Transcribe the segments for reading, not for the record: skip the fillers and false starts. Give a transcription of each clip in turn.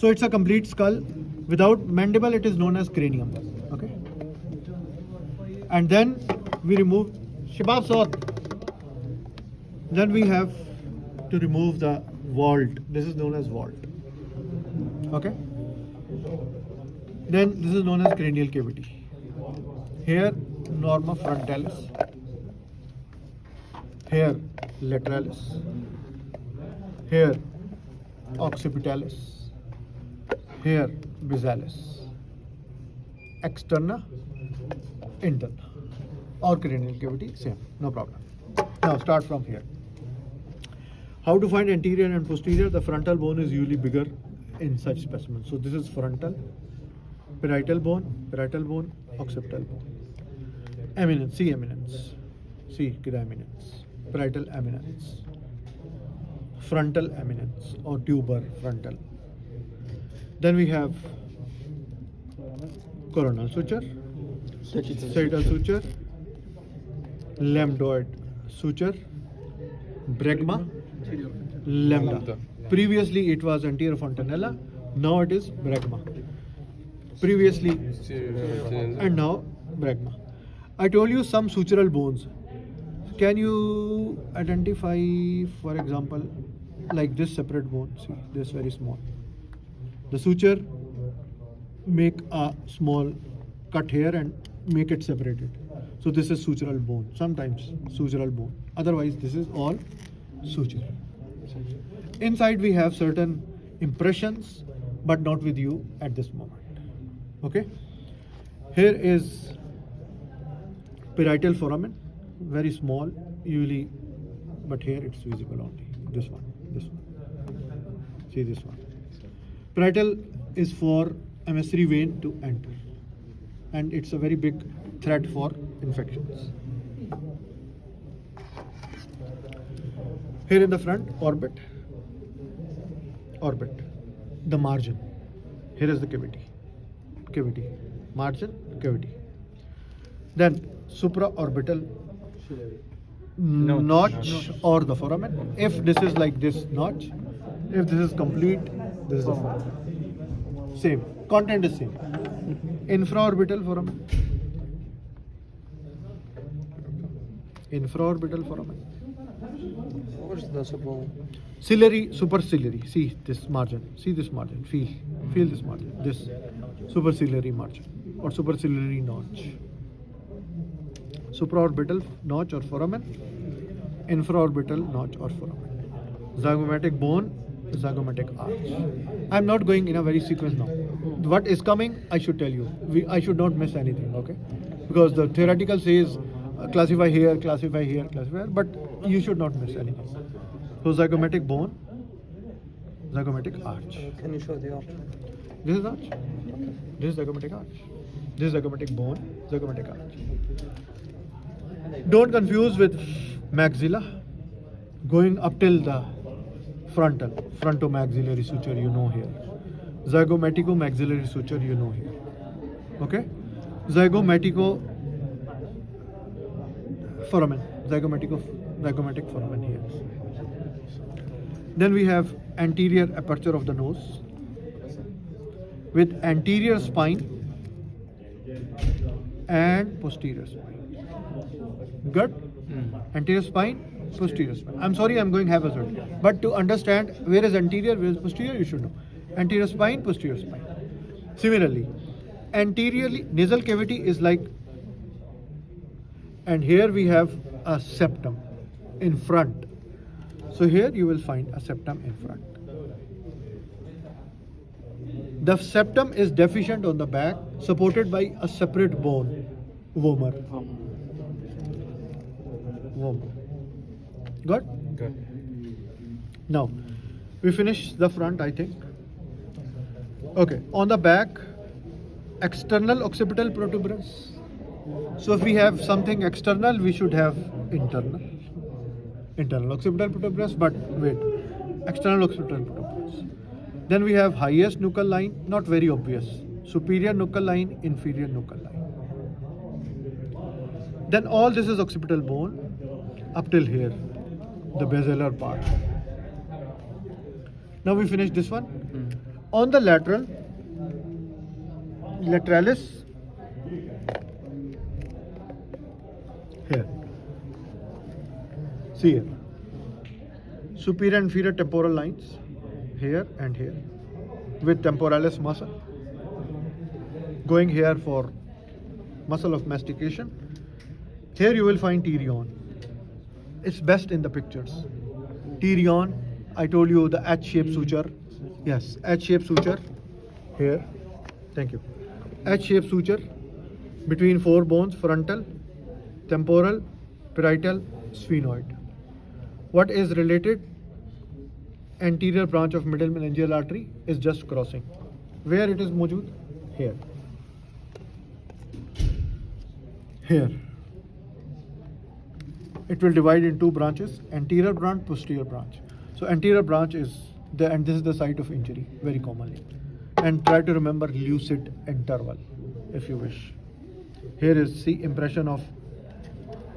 So it's a complete skull. Without mandible, it is known as cranium. Okay. And then we remove Shibab Sot. Then we have to remove the vault. This is known as vault. Okay. Then this is known as cranial cavity. Here norma frontalis. Here lateralis. Here occipitalis. Here basalis. Externa, interna. Or cranial cavity, same, no problem. Now start from here. How to find anterior and posterior? The frontal bone is usually bigger in such specimens. So this is frontal, parietal bone, occipital bone. Eminence, C eminence, C eminence, parietal eminence, frontal eminence or tuber frontal. Then we have coronal suture, sagittal suture, lambdoid suture, bregma, lambda. Previously it was anterior fontanella, now it is bregma. Previously and now bregma. I told you some sutural bones. Can you identify, for example, like this separate bone? See, this very small. The suture make a small cut here and make it separated. So this is sutural bone. Sometimes sutural bone. Otherwise, this is all suture. Inside we have certain impressions, but not with you at this moment. Okay. Here is parietal foramen, very small, usually, but here it's visible only. This one. See this one. Parietal is for emissary vein to enter, and it's a very big threat for infections. Here in the front, orbit, the margin. Here is the cavity, margin, cavity. Then supraorbital notch or the foramen. If this is like this notch, if this is complete, this is the foramen. Same, content is same. Infraorbital foramen. What is the support? Ciliary, superciliary. See this margin. Feel this margin. This superciliary margin or superciliary notch. Supraorbital notch or foramen. Infraorbital notch or foramen. Zygomatic bone, zygomatic arch. I'm not going in a very sequence now. What is coming, I should tell you. I should not miss anything, okay? Because the theoretical says classify here, but you should not miss anything. So zygomatic bone, zygomatic arch. Can you show the arch? This is arch. This is zygomatic arch. This is zygomatic bone, zygomatic arch. Don't confuse with maxilla. Going up till the frontomaxillary suture, you know here. Zygomatico-maxillary suture, you know here. Okay? Zygomatic foramen here. Then we have anterior aperture of the nose with anterior spine and posterior spine. Good? Anterior spine, posterior spine. I'm sorry, I'm going haphazard. But to understand where is anterior, where is posterior, you should know. Anterior spine, posterior spine. Similarly, anteriorly, nasal cavity is like, and here we have a septum in front. So here you will find a septum in front. The septum is deficient on the back, supported by a separate bone, vomer. Good? Now, we finish the front, I think. Okay, on the back, external occipital protuberance. So if we have something external, we should have internal occipital protuberance, but wait, external occipital protuberance. Then we have highest nuchal line, not very obvious. Superior nuchal line, inferior nuchal line. Then all this is occipital bone up till here, the basilar part. Now we finish this one. On the lateralis, here. See here. Superior and inferior temporal lines, here and here, with temporalis muscle. Going here for muscle of mastication. Here you will find pterion. It's best in the pictures. Pterion, I told you the H-shaped suture. Yes, H-shaped suture. Here. Thank you. H-shaped suture between four bones, frontal, temporal, parietal, sphenoid. What is related? Anterior branch of middle meningeal artery is just crossing. Where it is mojud? Here. Here. It will divide in two branches, anterior branch, posterior branch. So anterior branch is the, and this is the site of injury, very commonly. And try to remember lucid interval, if you wish. Here is, see, impression of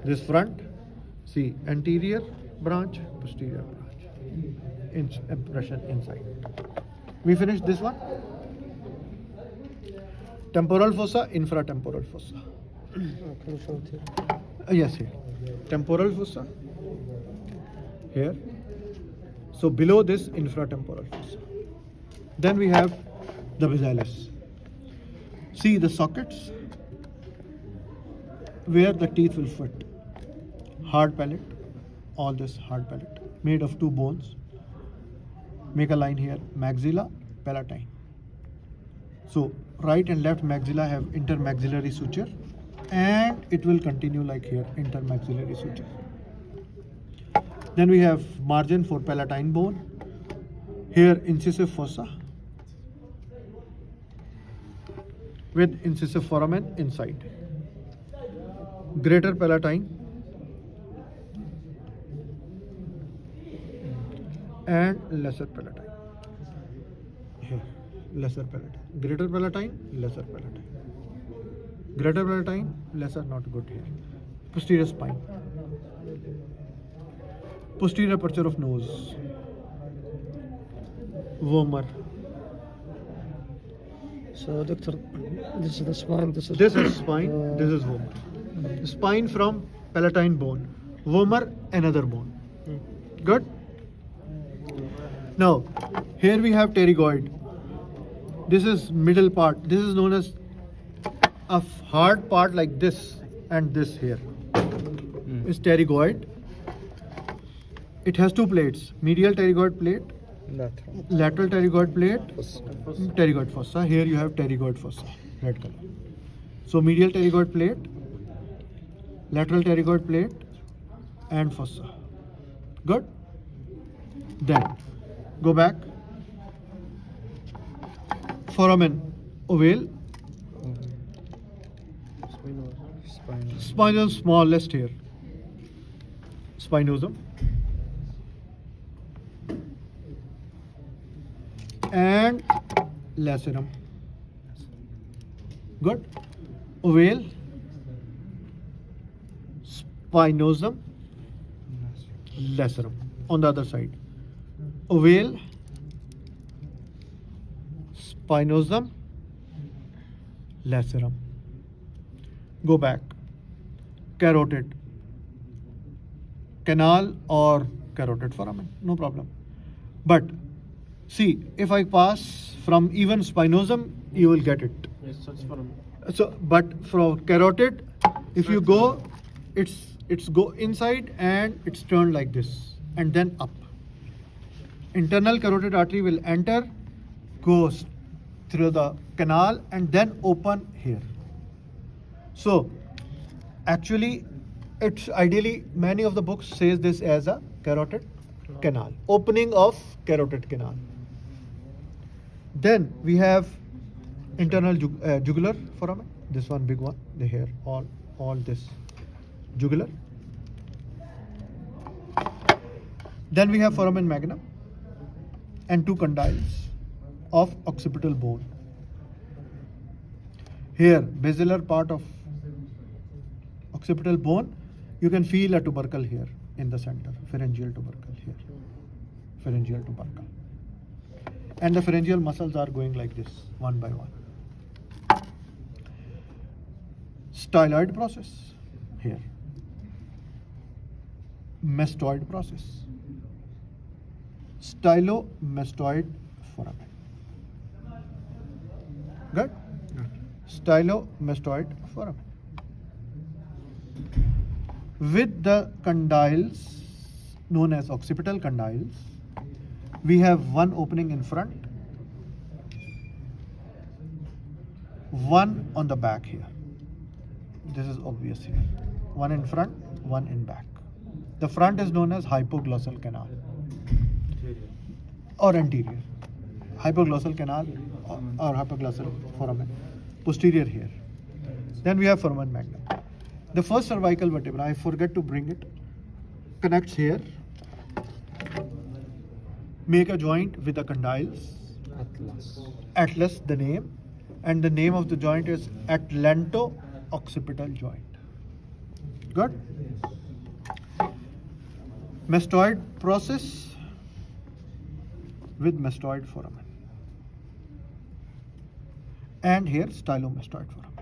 this front. See, anterior branch, posterior branch. Impression inside. We finished this one. Temporal fossa, infratemporal fossa. Can you show it here? Yes, here. Temporal fossa. Here. So below this, infratemporal fossa. Then we have the basilis. See the sockets where the teeth will fit. Hard palate, all this hard palate, made of two bones. Make a line here, maxilla, palatine. So right and left maxilla have intermaxillary suture, and it will continue like here, intermaxillary suture. Then we have margin for palatine bone. Here incisive fossa with incisive foramen inside. Greater palatine and lesser palatine. Here, lesser palatine. Greater palatine, lesser palatine. Greater palatine, lesser, not good here. Posterior spine. Posterior aperture of nose. Vomer. So, doctor, this is the spine. This is spine. This is vomer. Spine from palatine bone. Vomer, another bone. Good. Now, here we have pterygoid. This is middle part. This is known as a hard part like this and this here. Is pterygoid. It has two plates. Medial pterygoid plate, lateral pterygoid plate, pterygoid fossa. Here you have pterygoid fossa, red color. So medial pterygoid plate, lateral pterygoid plate, and fossa. Good. Then go back. Foramen ovale. Spinal smallest here. Spinosum. And lacerum. Good. Ovale, spinosum, lacerum. On the other side. Ovale, spinosum, lacerum. Go back. Carotid. Canal or carotid foramen. No problem. But see, if I pass from even spinosum, you will get it. Yes, such foramen. So, but from carotid, if you go, it's go inside and it's turned like this and then up. Internal carotid artery will enter, goes through the canal and then open here. So, actually, it's ideally many of the books says this as a carotid canal, opening of carotid canal. Then we have internal jugular foramen. This one big one. The hair, all this jugular. Then we have foramen magnum and two condyles of occipital bone. Here, basilar part of occipital bone. You can feel a tubercle here in the center, pharyngeal tubercle here, pharyngeal tubercle. and the pharyngeal muscles are going like this, one by one. Styloid process here. Mastoid process. Stylomastoid foramen. Good? Stylomastoid foramen. With the condyles known as occipital condyles, we have one opening in front, one on the back here. This is obvious here. One in front, one in back. The front is known as hypoglossal canal or anterior. Hypoglossal canal or hypoglossal foramen. Posterior here. Then we have foramen magnum. The first cervical vertebra, I forget to bring it, connects here. Make a joint with the condyles. Atlas, the name. And the name of the joint is atlanto-occipital joint. Good? Mastoid process with mastoid foramen. And here stylomastoid foramen.